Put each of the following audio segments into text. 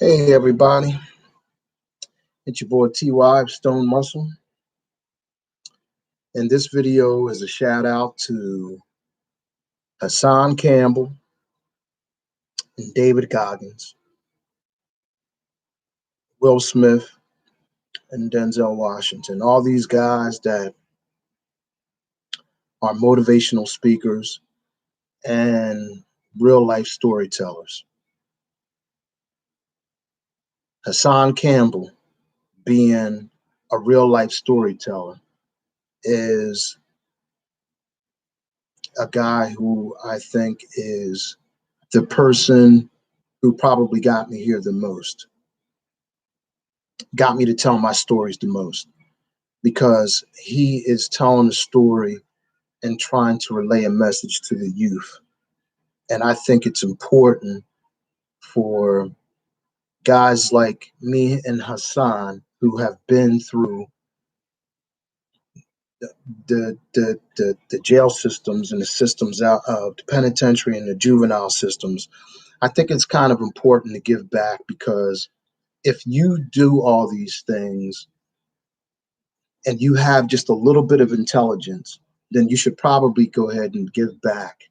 Hey everybody, it's your boy TY Stone Muscle, and this video is a shout out to Hassan Campbell and David Goggins, Will Smith and Denzel Washington. All these guys that are motivational speakers and real life storytellers. Hassan Campbell, being a real life storyteller, is a guy who I think is the person who probably got me here the most, got me to tell my stories the most, because he is telling a story and trying to relay a message to the youth. And I think it's important for guys like me and Hassan who have been through the jail systems and the systems out of the penitentiary and the juvenile systems. I think it's kind of important to give back, because if you do all these things and you have just a little bit of intelligence, then you should probably go ahead and give back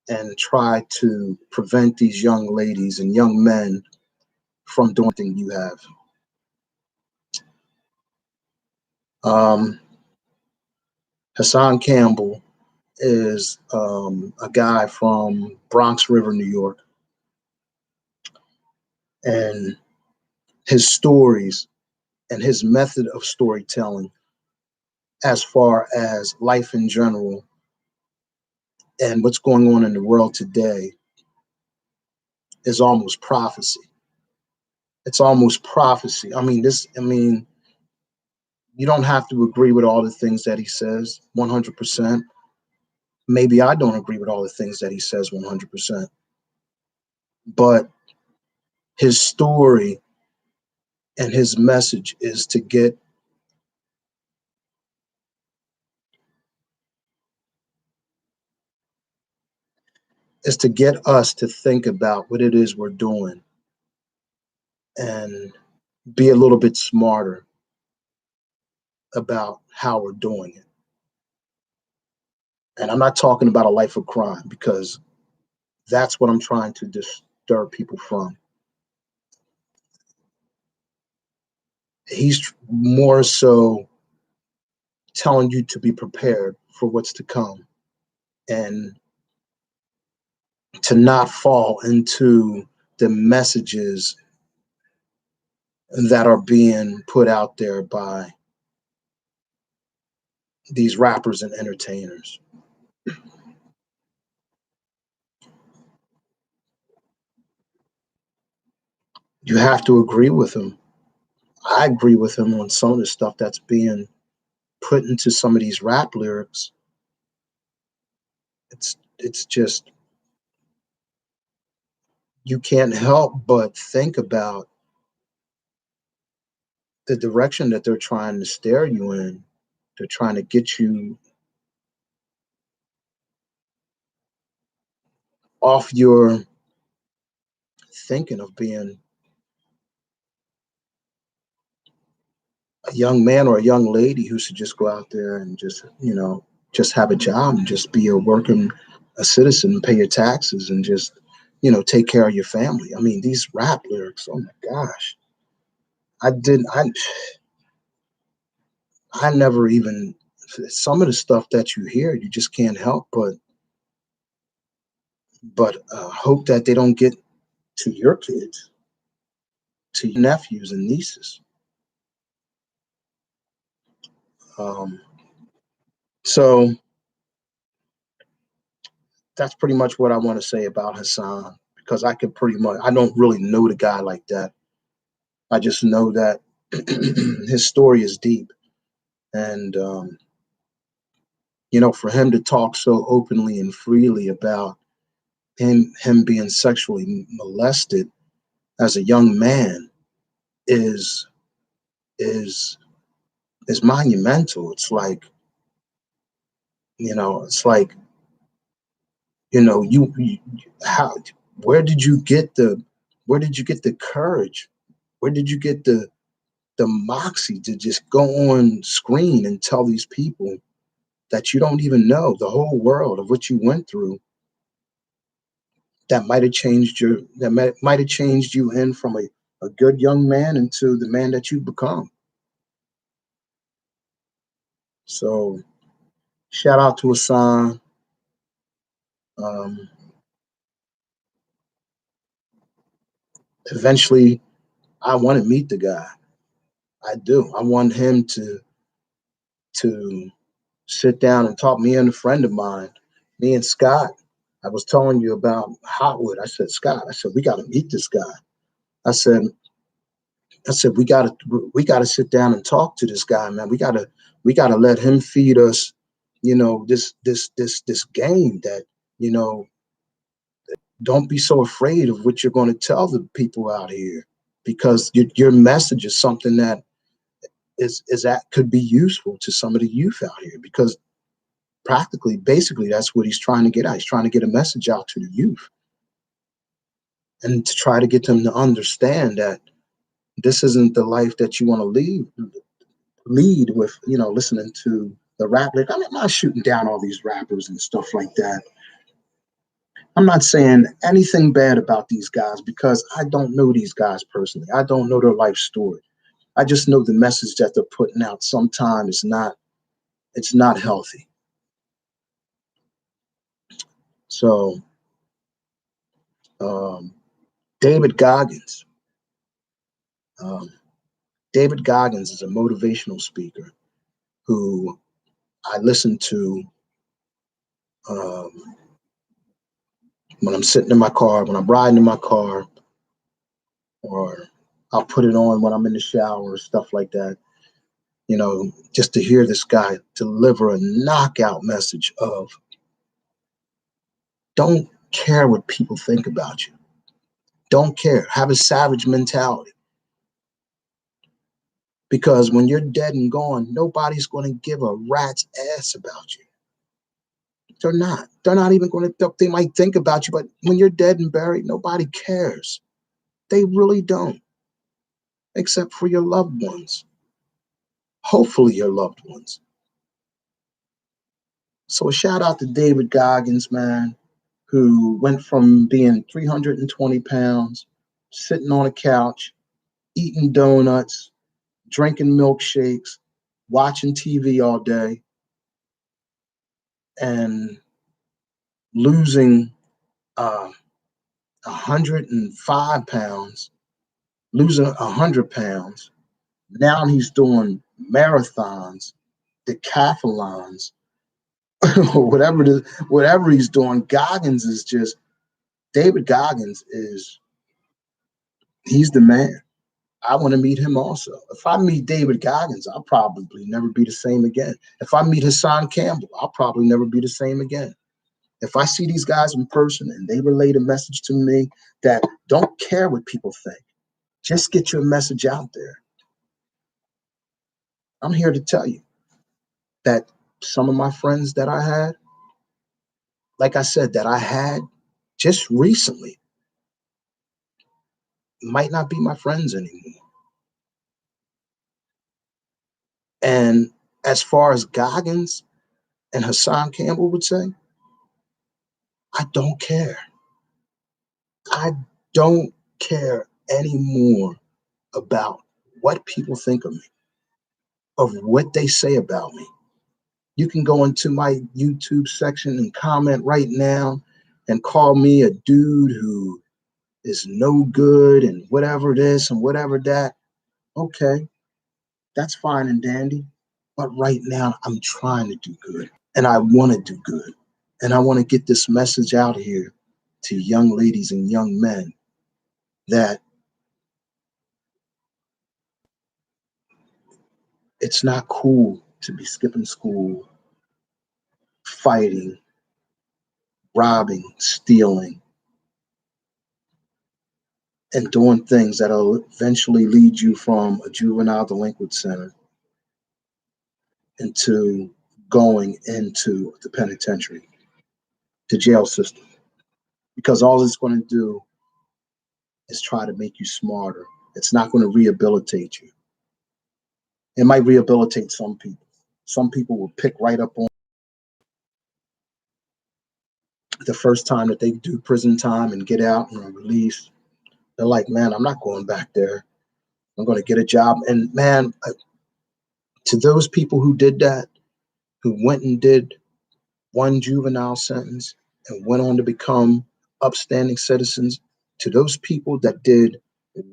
and try to prevent these young ladies and young men from doing anything you have. Um, Hassan Campbell is a guy from Bronx River, New York, and his stories and his method of storytelling, as far as life in general and what's going on in the world today, is almost prophecy. It's almost prophecy. I mean, you don't have to agree with all the things that he says 100%. Maybe I don't agree with all the things that he says 100%. But his story and his message is to get us to think about what it is we're doing and be a little bit smarter about how we're doing it. And I'm not talking about a life of crime, because that's what I'm trying to disturb people from. He's more so telling you to be prepared for what's to come and to not fall into the messages that are being put out there by these rappers and entertainers. You have to agree with him. I agree with him on some of the stuff that's being put into some of these rap lyrics. It's just, you can't help but think about the direction that they're trying to steer you in. They're trying to get you off your thinking of being a young man or a young lady who should just go out there and just have a job and just be a citizen and pay your taxes and just, take care of your family. I mean, these rap lyrics, oh my gosh. I didn't, I never even, some of the stuff that you hear, you just can't help but hope that they don't get to your kids, to your nephews and nieces. Um, so that's pretty much what I want to say about Hassan, because I don't really know the guy like that. I just know that his story is deep. And, for him to talk so openly and freely about him being sexually molested as a young man is, is, is monumental. It's like, you how, where did you get Where did you get the courage? Where did you get the moxie to just go on screen and tell these people that you don't even know the whole world of what you went through, that might have changed you in from a good young man into the man that you've become. So shout out to Hassan. Um, Eventually, I want to meet the guy. I do. I want him to sit down and talk. Me and a friend of mine, me and Scott. I was telling you about Hotwood. I said, Scott, I said, we got to meet this guy. I said, we gotta sit down and talk to this guy, man. We gotta let him feed us, this game that, you know, don't be so afraid of what you're going to tell the people out here, because your message is something that is that could be useful to some of the youth out here, because basically that's what he's trying to get at. He's trying to get a message out to the youth, and to try to get them to understand that this isn't the life that you want to lead with, listening to the rap. Like, I'm not shooting down all these rappers and stuff like that. I'm not saying anything bad about these guys, because I don't know these guys personally. I don't know their life story. I just know the message that they're putting out sometimes it's not healthy. So, um, David Goggins. Um, David Goggins is a motivational speaker who I listen to um, when I'm sitting in my car, when I'm riding in my car, or I'll put it on when I'm in the shower, stuff like that. Just to hear this guy deliver a knockout message of, don't care what people think about you. Don't care. Have a savage mentality. Because when you're dead and gone, nobody's going to give a rat's ass about you. They're not. They're not even going to, they might think about you, but when you're dead and buried, nobody cares. They really don't, except for your loved ones. Hopefully, your loved ones. So a shout out to David Goggins, man, who went from being 320 pounds, sitting on a couch, eating donuts, drinking milkshakes, watching TV all day, and losing 105 pounds, losing 100 pounds. Now he's doing marathons, decathlons, whatever he's doing. David Goggins he's the man. I want to meet him also. If I meet David Goggins, I'll probably never be the same again. If I meet Hassan Campbell, I'll probably never be the same again. If I see these guys in person and they relate a message to me that don't care what people think, just get your message out there. I'm here to tell you that some of my friends that I had, like I said, that I had just recently, might not be my friends anymore. And as far as Goggins and Hassan Campbell would say, I don't care. I don't care anymore about what people think of me, of what they say about me. You can go into my YouTube section and comment right now and call me a dude who is no good and whatever this and whatever that. Okay, that's fine and dandy. But right now, I'm trying to do good, and I want to do good. And I want to get this message out here to young ladies and young men that it's not cool to be skipping school, fighting, robbing, stealing, and doing things that'll eventually lead you from a juvenile delinquent center into going into the penitentiary, the jail system. Because all it's going to do is try to make you smarter. It's not going to rehabilitate you. It might rehabilitate some people. Some people will pick right up on the first time that they do prison time and get out and are released. They're like, man, I'm not going back there. I'm going to get a job. And man, to those people who did that, who went and did one juvenile sentence and went on to become upstanding citizens, to those people that did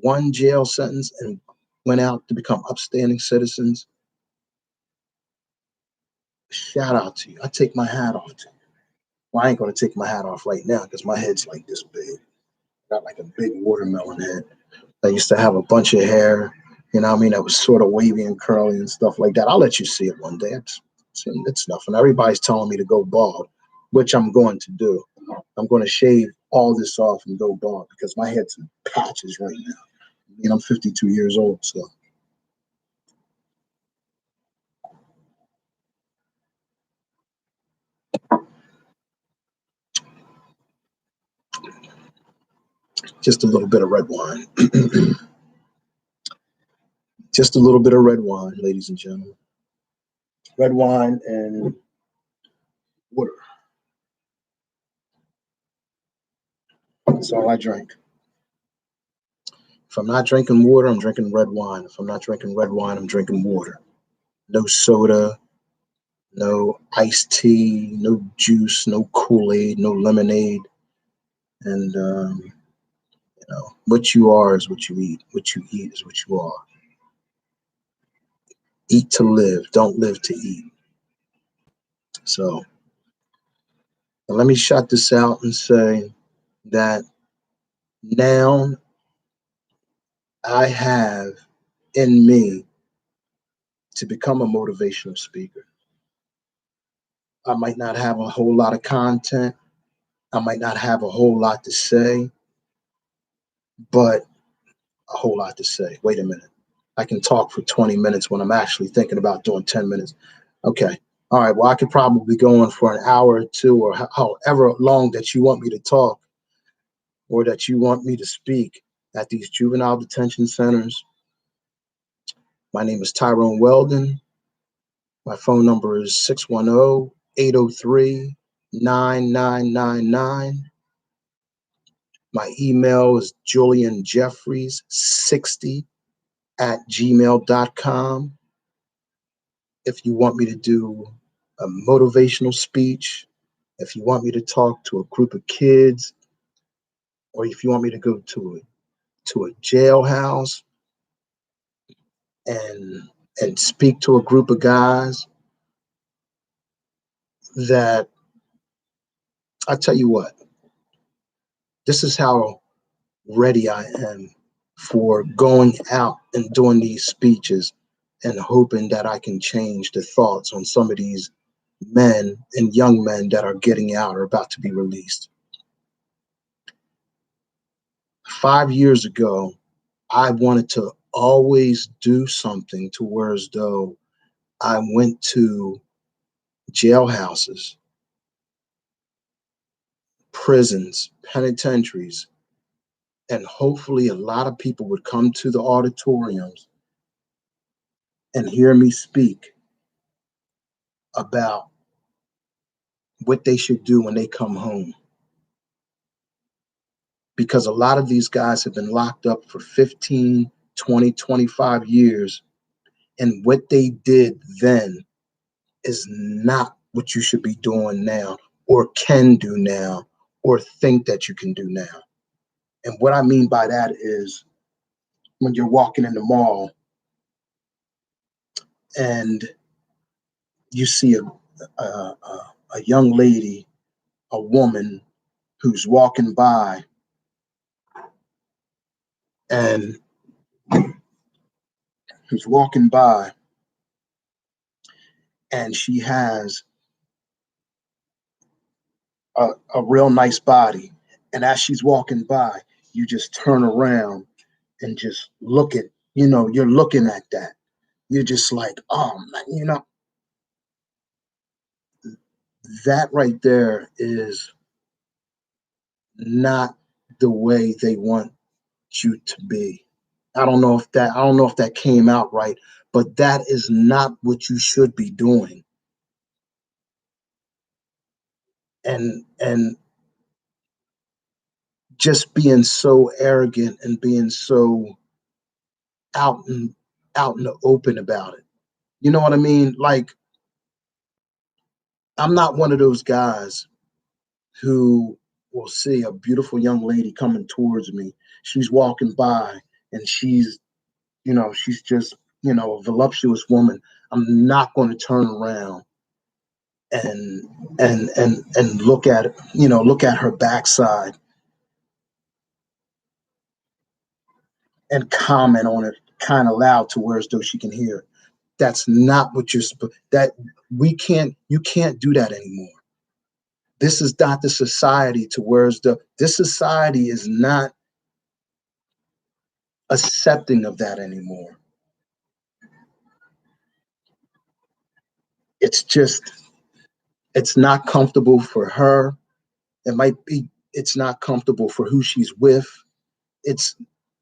one jail sentence and went out to become upstanding citizens, shout out to you. I take my hat off to you. Well, I ain't going to take my hat off right now because my head's like this big. Got like a big watermelon head. I used to have a bunch of hair, you know what I mean? That was sort of wavy and curly and stuff like that. I'll let you see it one day. It's nothing. Everybody's telling me to go bald, which I'm going to do. I'm going to shave all this off and go bald because my head's in patches right now. And I'm 52 years old, so. Just a little bit of red wine. Just a little bit of red wine, ladies and gentlemen. Red wine and water. That's all I drink. If I'm not drinking water, I'm drinking red wine. If I'm not drinking red wine, I'm drinking water. No soda, no iced tea, no juice, no Kool-Aid, no lemonade. And, what you are is what you eat. What you eat is what you are. Eat to live, don't live to eat. So let me shut this out and say that now I have in me to become a motivational speaker. I might not have a whole lot of content. I might not have a whole lot to say, but a whole lot to say. Wait a minute. I can talk for 20 minutes when I'm actually thinking about doing 10 minutes. Okay. All right. Well, I could probably go on for an hour or two or however long that you want me to talk or that you want me to speak at these juvenile detention centers. My name is Tyrone Weldon. My phone number is 610-803-9999. My email is julianjeffries60@gmail.com. If you want me to do a motivational speech, if you want me to talk to a group of kids, or if you want me to go to a jailhouse and speak to a group of guys, that I tell you what, this is how ready I am for going out and doing these speeches and hoping that I can change the thoughts on some of these men and young men that are getting out or about to be released. 5 years ago, I wanted to always do something to where as though I went to jailhouses, prisons, penitentiaries, and hopefully a lot of people would come to the auditoriums and hear me speak about what they should do when they come home. Because a lot of these guys have been locked up for 15, 20, 25 years. And what they did then is not what you should be doing now or can do now or think that you can do now. And what I mean by that is when you're walking in the mall and you see a young lady, a woman who's walking by and who's walking by and she has a real nice body. And as she's walking by, you just turn around and just look at, you're looking at that. You're just like, oh man, that right there is not the way they want you to be. I don't know if that came out right, but that is not what you should be doing. And just being so arrogant and being so out and out in the open about it. You know what I mean? Like, I'm not one of those guys who will see a beautiful young lady coming towards me. She's walking by and she's just, a voluptuous woman. I'm not going to turn around and and look at her backside and comment on it kind of loud to where as though she can hear it. That's not what you're supposed. That we can't. You can't do that anymore. This is not the society to where as the this society is not accepting of that anymore. It's just it's not comfortable for her. It might be it's not comfortable for who she's with. It's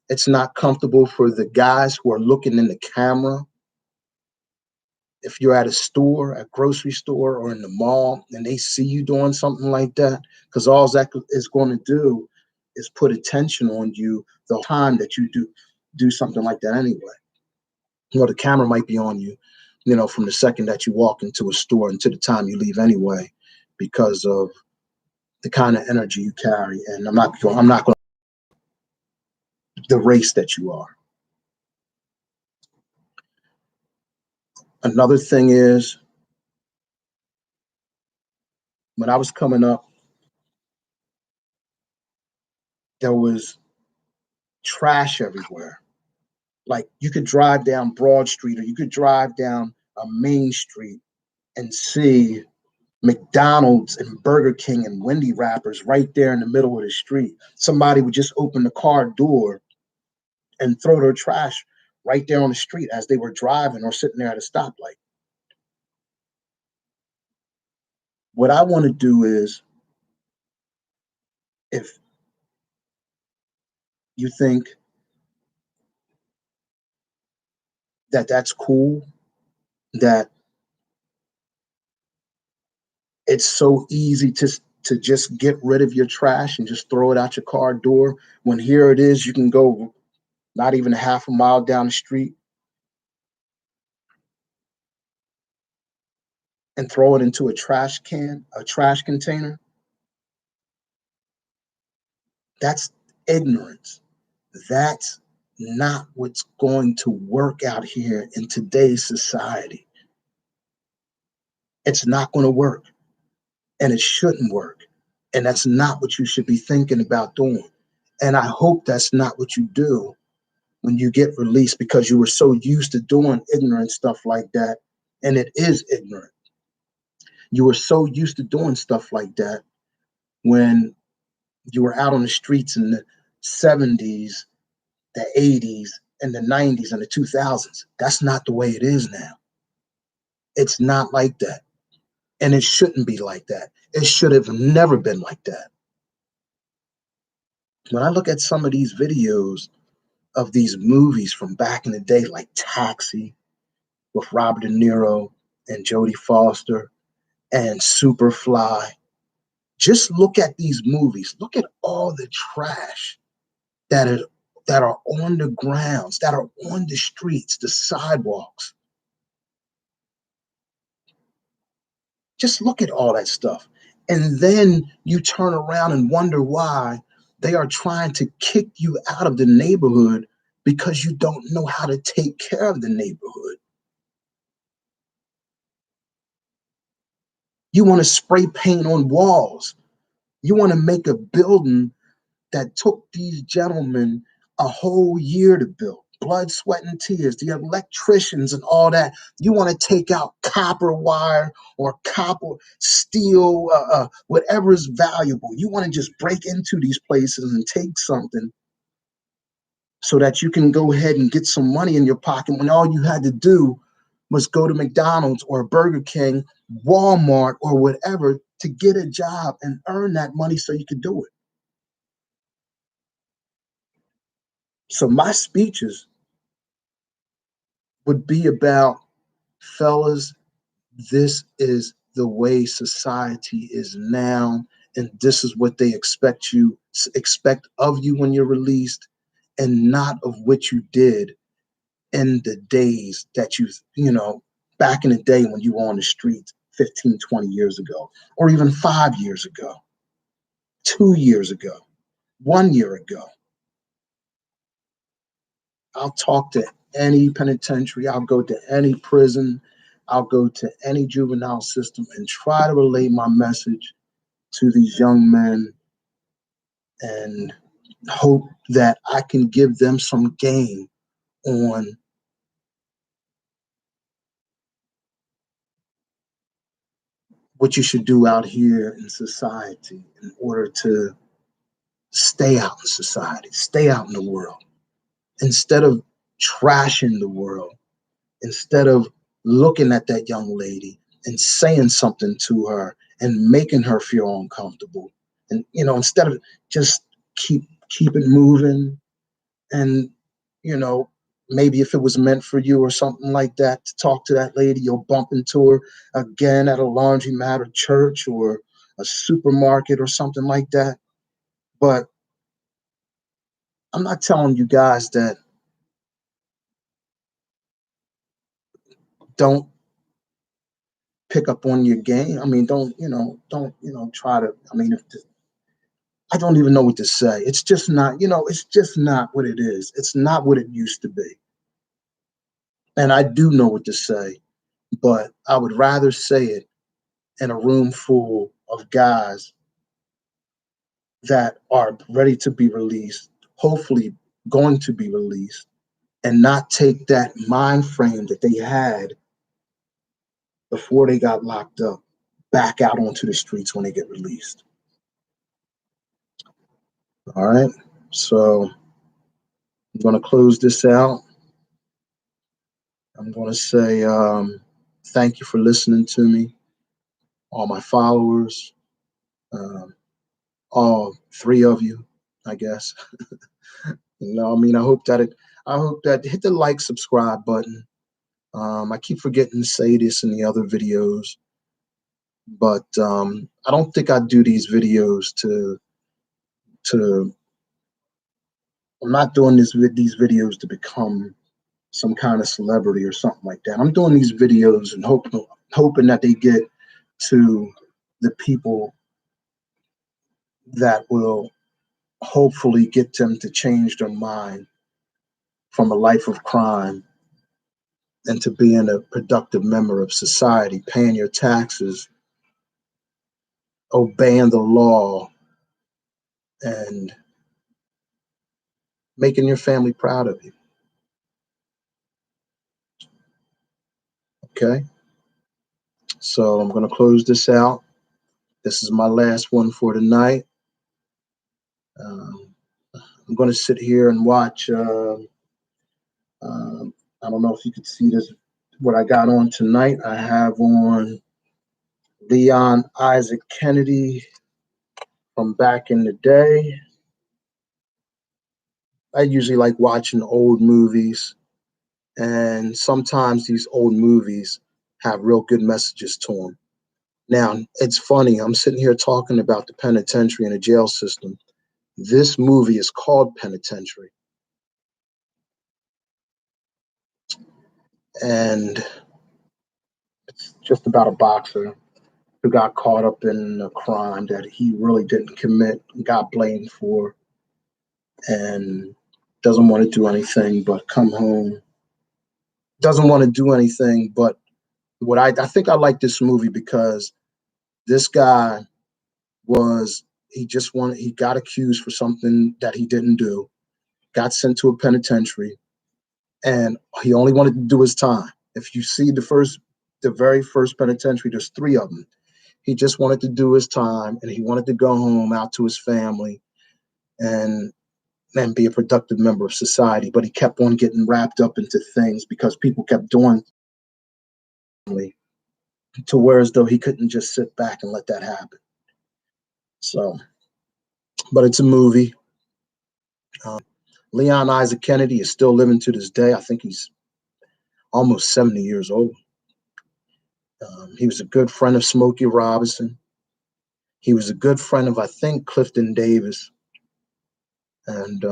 it's not comfortable for the guys who are looking in the camera. If you're at a store, a grocery store, or in the mall, and they see you doing something like that, because all that is going to do is put attention on you the time that you do something like that anyway. The camera might be on you, from the second that you walk into a store until the time you leave anyway, because of the kind of energy you carry. And I'm not going the race that you are. Another thing is when I was coming up, there was trash everywhere. Like you could drive down Broad Street or you could drive down a main street and see McDonald's and Burger King and Wendy wrappers right there in the middle of the street. Somebody would just open the car door and throw their trash right there on the street as they were driving or sitting there at a stoplight. What I want to do is, if you think that that's cool, that it's so easy to just get rid of your trash and just throw it out your car door, when here it is, you can go not even a half a mile down the street and throw it into a trash container. That's ignorance. That's not what's going to work out here in today's society. It's not going to work, and it shouldn't work. And that's not what you should be thinking about doing. And I hope that's not what you do when you get released, because you were so used to doing ignorant stuff like that. And it is ignorant. You were so used to doing stuff like that when you were out on the streets in the 70s, the 80s, and the 90s and the 2000s. That's not the way it is now. It's not like that. And it shouldn't be like that. It should have never been like that. When I look at some of these videos of these movies from back in the day, like Taxi with Robert De Niro and Jodie Foster and Superfly, just look at these movies. Look at all the trash that are that are on the grounds, that are on the streets, the sidewalks. Just look at all that stuff. And then you turn around and wonder why they are trying to kick you out of the neighborhood because you don't know how to take care of the neighborhood. You want to spray paint on walls. You want to make a building that took these gentlemen a whole year to build. Blood, sweat, and tears, the electricians and all that. You want to take out copper wire or copper, steel, whatever is valuable. You want to just break into these places and take something so that you can go ahead and get some money in your pocket when all you had to do was go to McDonald's or Burger King, Walmart, or whatever to get a job and earn that money so you could do it. So my speeches would be about, fellas, this is the way society is now, and this is what they expect of you when you're released, and not of what you did in the days that back in the day when you were on the streets 15, 20 years ago, or even 5 years ago, 2 years ago, 1 year ago. I'll talk to any penitentiary, I'll go to any prison, I'll go to any juvenile system and try to relay my message to these young men and hope that I can give them some game on what you should do out here in society in order to stay out in society, stay out in the world, instead of trashing the world, instead of looking at that young lady and saying something to her and making her feel uncomfortable. And instead of just keep it moving, and you know maybe if it was meant for you or something like that to talk to that lady, you'll bump into her again at a laundromat or church or a supermarket or something like that. But I'm not telling you guys that don't pick up on your game. I mean, don't try to. I mean, I don't even know what to say. It's just not. It's just not what it is. It's not what it used to be. And I do know what to say, but I would rather say it in a room full of guys that are ready to be released, hopefully going to be released, and not take that mind frame that they had before they got locked up back out onto the streets when they get released. All right. So I'm going to close this out. I'm going to say thank you for listening to me, all my followers, um, all three of you, I guess. I mean, I hope that hit the like, subscribe button. I keep forgetting to say this in the other videos, but I don't think I do these videos to. I'm not doing these videos to become some kind of celebrity or something like that. I'm doing these videos and hoping that they get to the people that will hopefully get them to change their mind from a life of crime and to being a productive member of society, paying your taxes, obeying the law, and making your family proud of you. Okay? So I'm going to close this out. This is my last one for tonight. Um, I'm going to sit here and watch. I don't know if you could see this. What I got on tonight, I have on Leon Isaac Kennedy from back in the day. I usually like watching old movies, and sometimes these old movies have real good messages to them. Now, it's funny, I'm sitting here talking about the penitentiary and the jail system. This movie is called Penitentiary. And it's just about a boxer who got caught up in a crime that he really didn't commit, got blamed for, and doesn't want to do anything but come home. Doesn't want to do anything but what I think I like this movie because this guy he got accused for something that he didn't do, got sent to a penitentiary, and he only wanted to do his time. If you see the very first penitentiary, there's three of them. He just wanted to do his time, and he wanted to go home out to his family and be a productive member of society. But he kept on getting wrapped up into things because people kept doing it to where as though he couldn't just sit back and let that happen. So, but it's a movie. Um, Leon Isaac Kennedy is still living to this day. I think he's almost 70 years old. He was a good friend of Smokey Robinson. He was a good friend of, I think, Clifton Davis. And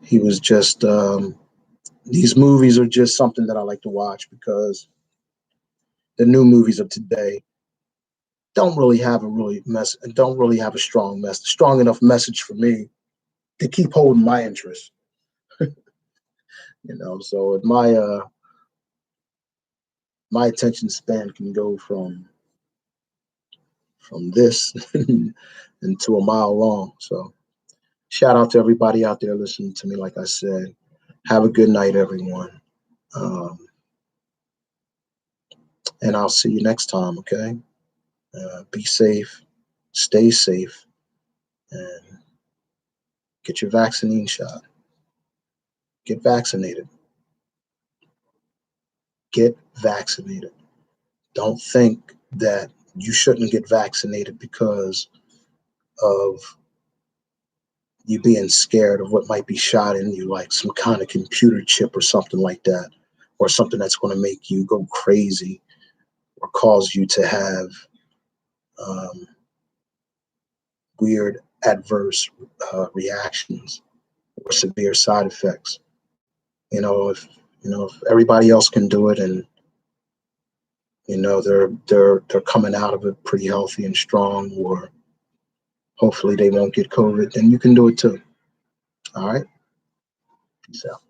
he was just, these movies are just something that I like to watch because the new movies of today don't really have a strong enough message for me to keep holding my interest. So my attention span can go from this into a mile long. So shout out to everybody out there listening to me. Like I said, have a good night, everyone. Um, and I'll see you next time. Okay. Be safe, stay safe, and get your vaccine shot. Get vaccinated. Get vaccinated. Don't think that you shouldn't get vaccinated because of you being scared of what might be shot in you, like some kind of computer chip or something like that, or something that's going to make you go crazy or cause you to have um, weird adverse reactions or severe side effects. If everybody else can do it, and they're coming out of it pretty healthy and strong, or hopefully they won't get COVID, then you can do it too. All right. Peace out.